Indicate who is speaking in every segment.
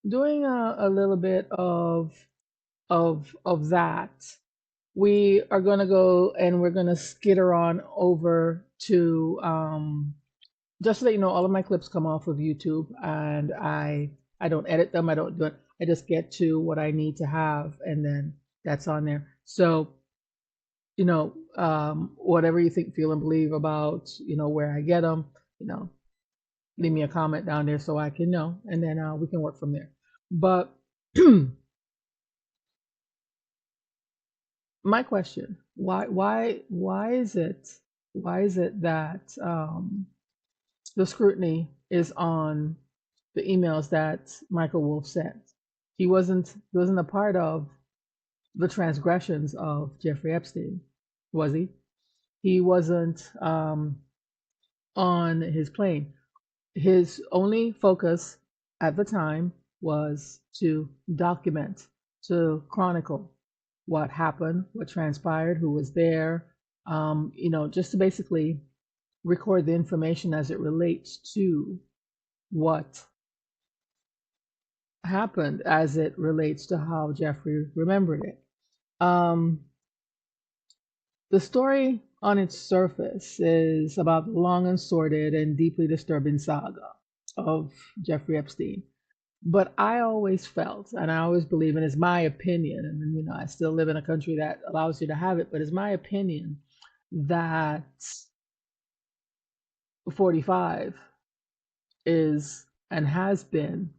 Speaker 1: doing a little bit of that. We are gonna go and we're gonna skitter on over to just to let you know, all of my clips come off of YouTube, and I don't edit them. I don't do it. I just get to what I need to have, and then that's on there. So whatever you think, feel, and believe about where I get them, you know, leave me a comment down there so I can know, and then we can work from there. But my question: why is it that the scrutiny is on the emails that Michael Wolff sent? He wasn't a part of the transgressions of Jeffrey Epstein, was he? He wasn't on his plane. His only focus at the time was to document, to chronicle what happened, what transpired, who was there, just to basically record the information as it relates to what happened, as it relates to how Jeffrey remembered it. Um, the story on its surface is about the long and sordid and deeply disturbing saga of Jeffrey Epstein. But I always felt, and I always believe, and it's my opinion, and I still live in a country that allows you to have it, but it's my opinion that 45 is and has been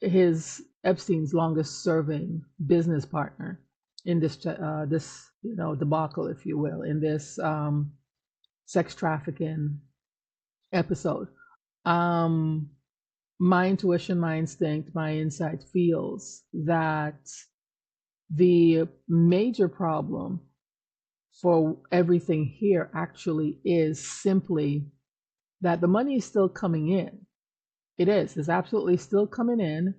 Speaker 1: his Epstein's longest serving business partner in this debacle, if you will, in this sex trafficking episode. Um, my intuition, my instinct, my insight feels that the major problem for everything here actually is simply that the money is still coming in. It is. It's absolutely still coming in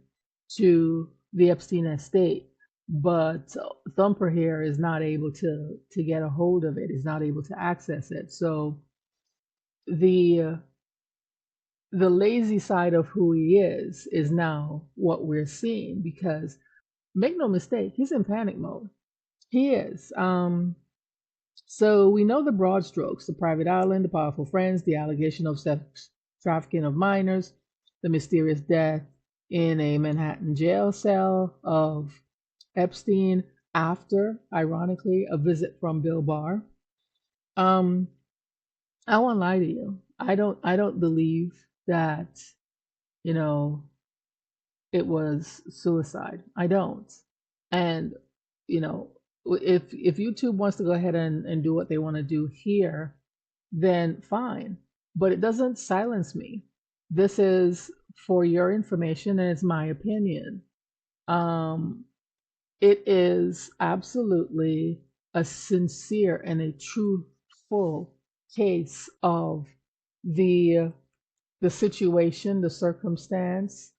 Speaker 1: to the Epstein estate, but Thumper here is not able to get a hold of it. Is not able to access it. So the the lazy side of who he is now what we're seeing, because make no mistake, he's in panic mode. He is. So we know the broad strokes: the private island, the powerful friends, the allegation of sex trafficking of minors, the mysterious death in a Manhattan jail cell of Epstein after, ironically, a visit from Bill Barr. Um, I won't lie to you. I don't believe that, you know, it was suicide. I don't. And, you know, if YouTube wants to go ahead and do what they want to do here, then fine. But it doesn't silence me. This is for your information, and it's my opinion. Um, it is absolutely a sincere and a truthful case of the the situation, the circumstance,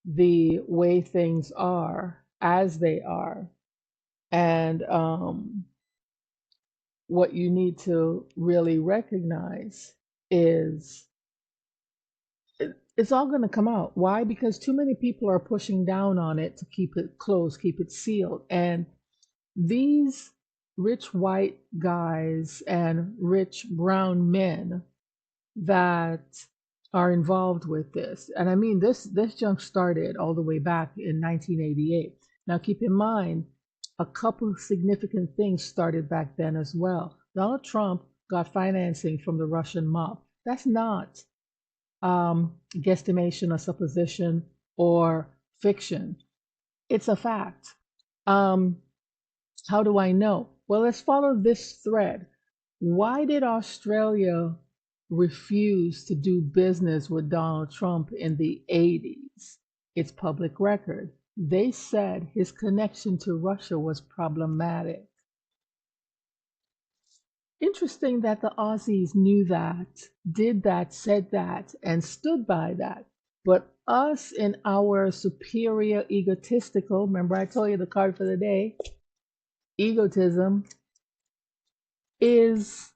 Speaker 1: the way things are as they are, and what you need to really recognize is it's all going to come out. Why? Because too many people are pushing down on it to keep it closed, keep it sealed. And these rich white guys and rich brown men that are involved with this, and I mean this junk started all the way back in 1988. Now keep in mind, a couple of significant things started back then as well. Donald Trump got financing from the Russian mob. That's not guesstimation or supposition or fiction. It's a fact. Um, how do I know? Well, let's follow this thread. Why did Australia refuse to do business with Donald Trump in the 80s? It's public record. They said his connection to Russia was problematic. Interesting that the Aussies knew that, did that, said that, and stood by that. But us in our superior egotistical, remember I told you the card for the day, egotism, is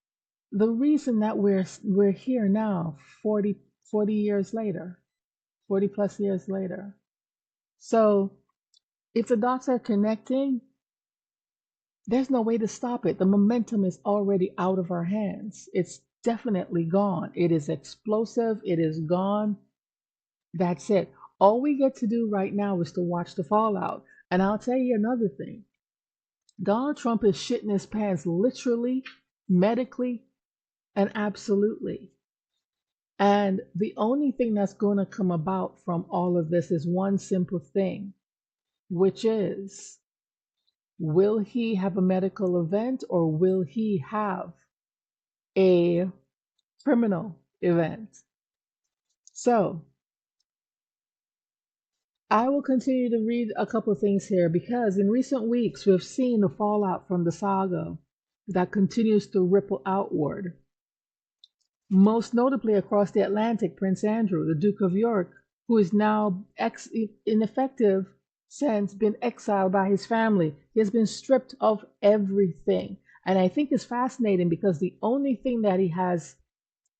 Speaker 1: the reason that we're here now, 40 years later, 40 plus years later. So if the dots are connecting, there's no way to stop it. The momentum is already out of our hands. It's definitely gone. It is explosive. It is gone. That's it. All we get to do right now is to watch the fallout. And I'll tell you another thing. Donald Trump is shitting his pants literally, medically, and absolutely. And the only thing that's going to come about from all of this is one simple thing, which is, will he have a medical event or will he have a criminal event? So I will continue to read a couple of things here because in recent weeks we've seen the fallout from the saga that continues to ripple outward. Most notably across the Atlantic, Prince Andrew, the Duke of York, who is now ineffective since been exiled by his family. He has been stripped of everything. And I think it's fascinating because the only thing that he has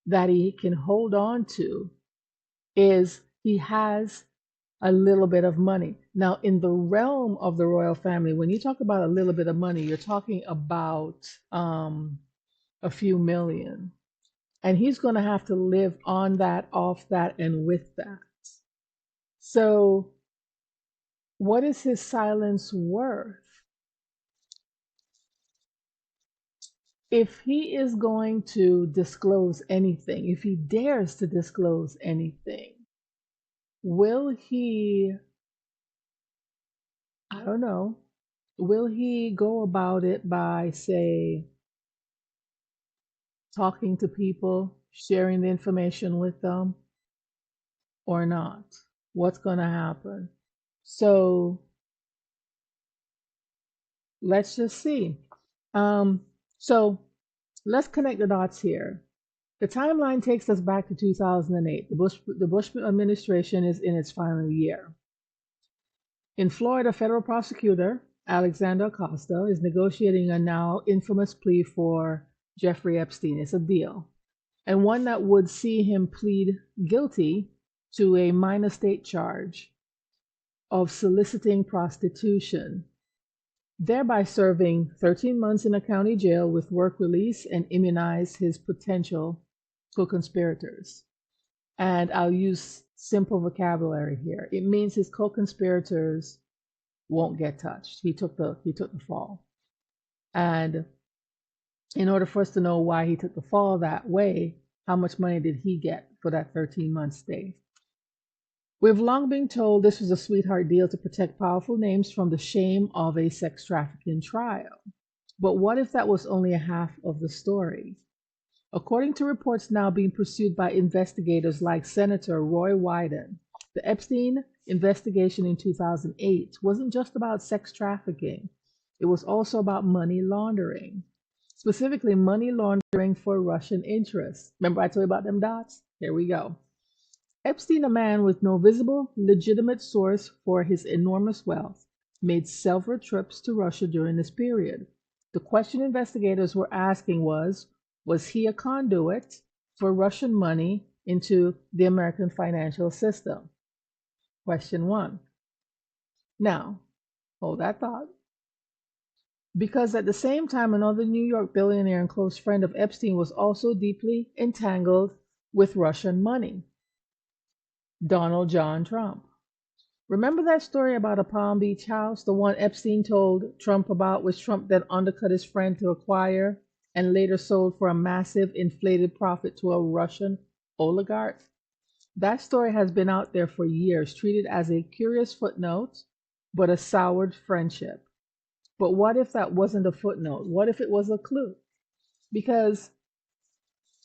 Speaker 1: that he can hold on to is he has a little bit of money. Now, in the realm of the royal family, when you talk about a little bit of money, you're talking about a few million. And he's going to have to live on that, off that, and with that. So, what is his silence worth? If he is going to disclose anything, if he dares to disclose anything, will he, I don't know, will he go about it by, say, talking to people, sharing the information with them, or not? What's going to happen? So, let's just see. So let's connect the dots here. The timeline takes us back to 2008. The Bush administration is in its final year. In Florida, federal prosecutor Alexander Acosta is negotiating a now infamous plea for Jeffrey Epstein. It's a deal, and one that would see him plead guilty to a minor state charge of soliciting prostitution, thereby serving 13 months in a county jail with work release and immunize his potential co-conspirators. And I'll use simple vocabulary here. It means his co-conspirators won't get touched. He took the fall. And in order for us to know why he took the fall that way, how much money did he get for that 13-month stay? We've long been told this was a sweetheart deal to protect powerful names from the shame of a sex trafficking trial. But what if that was only a half of the story? According to reports now being pursued by investigators like Senator Roy Wyden, the Epstein investigation in 2008 wasn't just about sex trafficking. It was also about money laundering, specifically money laundering for Russian interests. Remember I told you about them dots? Here we go. Epstein, a man with no visible, legitimate source for his enormous wealth, made several trips to Russia during this period. The question investigators were asking was he a conduit for Russian money into the American financial system? Question one. Now, hold that thought. Because at the same time, another New York billionaire and close friend of Epstein was also deeply entangled with Russian money. Donald John Trump. Remember that story about a Palm Beach house, the one Epstein told Trump about, which Trump then undercut his friend to acquire and later sold for a massive inflated profit to a Russian oligarch? That story has been out there for years, treated as a curious footnote, but a soured friendship. But what if that wasn't a footnote? What if it was a clue? Because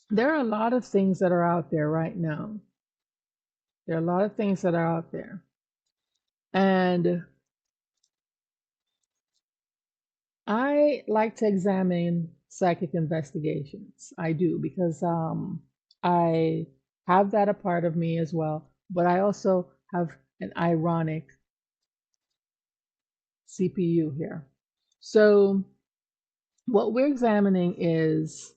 Speaker 1: there are a lot of things that are out there right now. There are a lot of things that are out there. And I like to examine psychic investigations. I do because I have that a part of me as well. But I also have an ironic CPU here. So what we're examining is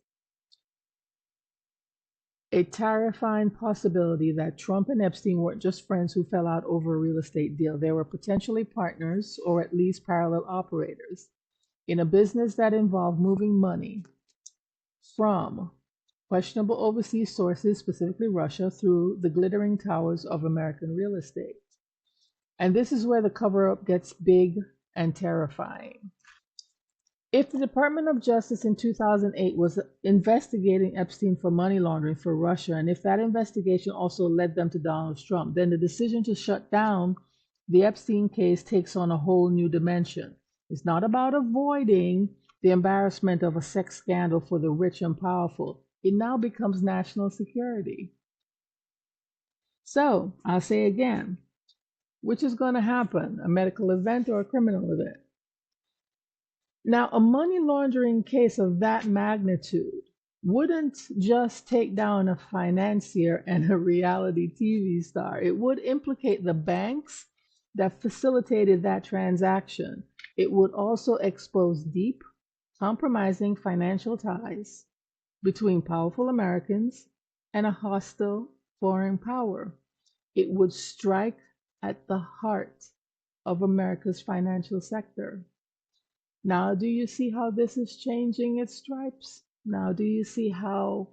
Speaker 1: a terrifying possibility that Trump and Epstein weren't just friends who fell out over a real estate deal. They were potentially partners or at least parallel operators in a business that involved moving money from questionable overseas sources, specifically Russia, through the glittering towers of American real estate. And this is where the cover up gets big and terrifying. If the Department of Justice in 2008 was investigating Epstein for money laundering for Russia, and if that investigation also led them to Donald Trump, then the decision to shut down the Epstein case takes on a whole new dimension. It's not about avoiding the embarrassment of a sex scandal for the rich and powerful. It now becomes national security. So, I'll say again, which is going to happen, a medical event or a criminal event? Now, a money laundering case of that magnitude wouldn't just take down a financier and a reality TV star. It would implicate the banks that facilitated that transaction. It would also expose deep, compromising financial ties between powerful Americans and a hostile foreign power. It would strike at the heart of America's financial sector. Now, do you see how this is changing its stripes? Now, do you see how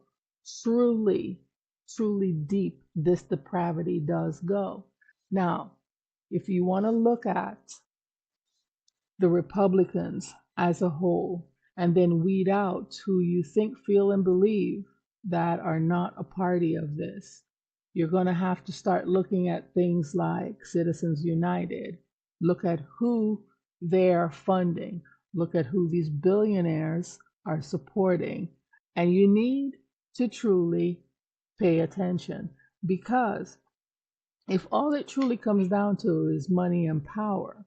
Speaker 1: truly, truly deep this depravity does go? Now, if you want to look at the Republicans as a whole and then weed out who you think, feel, and believe that are not a party of this, you're going to have to start looking at things like Citizens United. Look at who they're funding. Look at who these billionaires are supporting. And you need to truly pay attention, because if all it truly comes down to is money and power,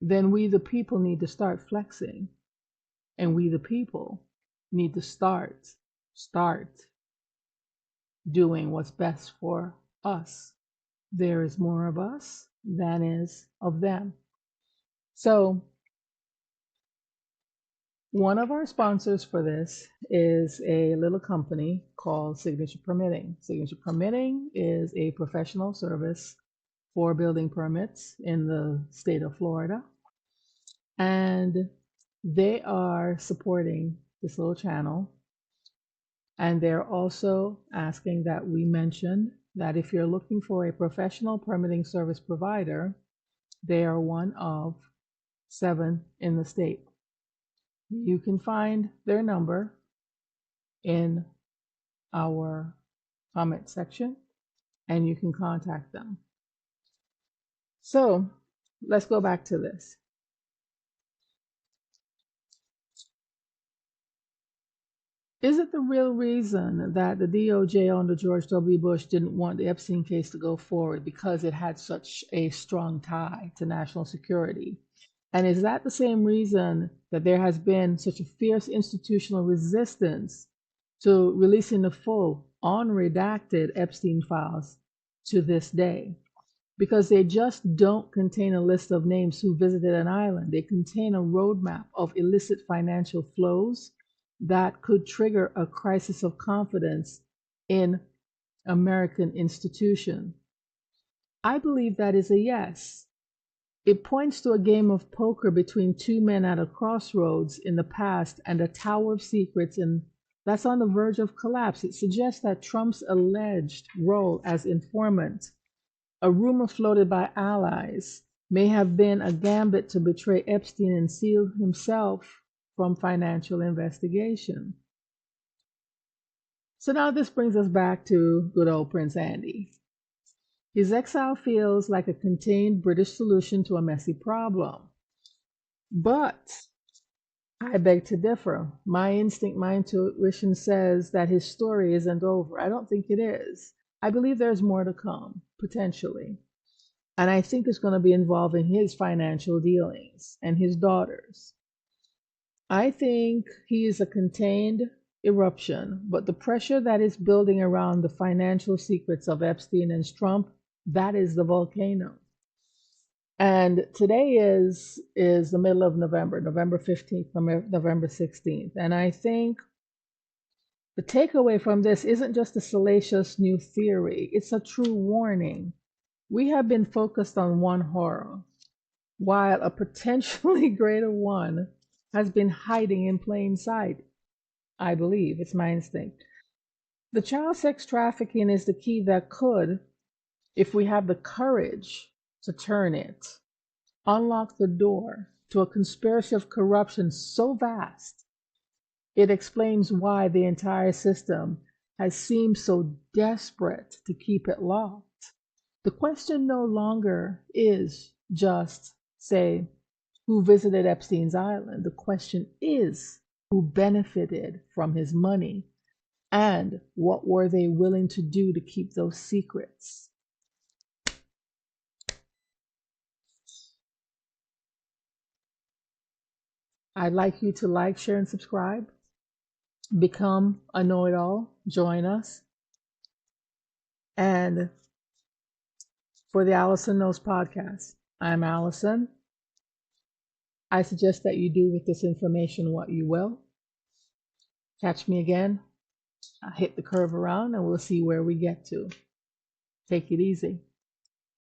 Speaker 1: then we the people need to start flexing, and we the people need to start doing what's best for us. There is more of us than is of them. So one of our sponsors for this is a little company called Signature Permitting. Signature Permitting is a professional service for building permits in the state of Florida. And they are supporting this little channel. And they're also asking that we mention that if you're looking for a professional permitting service provider, they are one of 7 in the state. You can find their number in our comment section and you can contact them. So let's go back to this. Is it the real reason that the DOJ under George W. Bush didn't want the Epstein case to go forward because it had such a strong tie to national security? And is that the same reason that there has been such a fierce institutional resistance to releasing the full, unredacted Epstein files to this day? Because they just don't contain a list of names who visited an island. They contain a roadmap of illicit financial flows that could trigger a crisis of confidence in American institutions. I believe that is a yes. It points to a game of poker between 2 men at a crossroads in the past and a tower of secrets that's on the verge of collapse. It suggests that Trump's alleged role as informant, a rumor floated by allies, may have been a gambit to betray Epstein and seal himself from financial investigation. So now this brings us back to good old Prince Andy. His exile feels like a contained British solution to a messy problem. But I beg to differ. My instinct, my intuition says that his story isn't over. I don't think it is. I believe there's more to come, potentially. And I think it's going to be involving his financial dealings and his daughters. I think he is a contained eruption, but the pressure that is building around the financial secrets of Epstein and Trump, that is the volcano. And today is the middle of November, November 15th, November 16th. And I think The takeaway from this isn't just a salacious new theory, it's a true warning. We have been focused on one horror, while a potentially greater one has been hiding in plain sight. I believe it's my instinct. The child sex trafficking is the key that could, if we have the courage to turn it, unlock the door to a conspiracy of corruption so vast it explains why the entire system has seemed so desperate to keep it locked. The question no longer is just, say, who visited Epstein's island. The question is who benefited from his money and what were they willing to do to keep those secrets. I'd like you to like, share, and subscribe. Become a know it all. Join us. And for the Allison Knows podcast, I'm Allison. I suggest that you do with this information what you will. Catch me again. Hit the curve around and we'll see where we get to. Take it easy.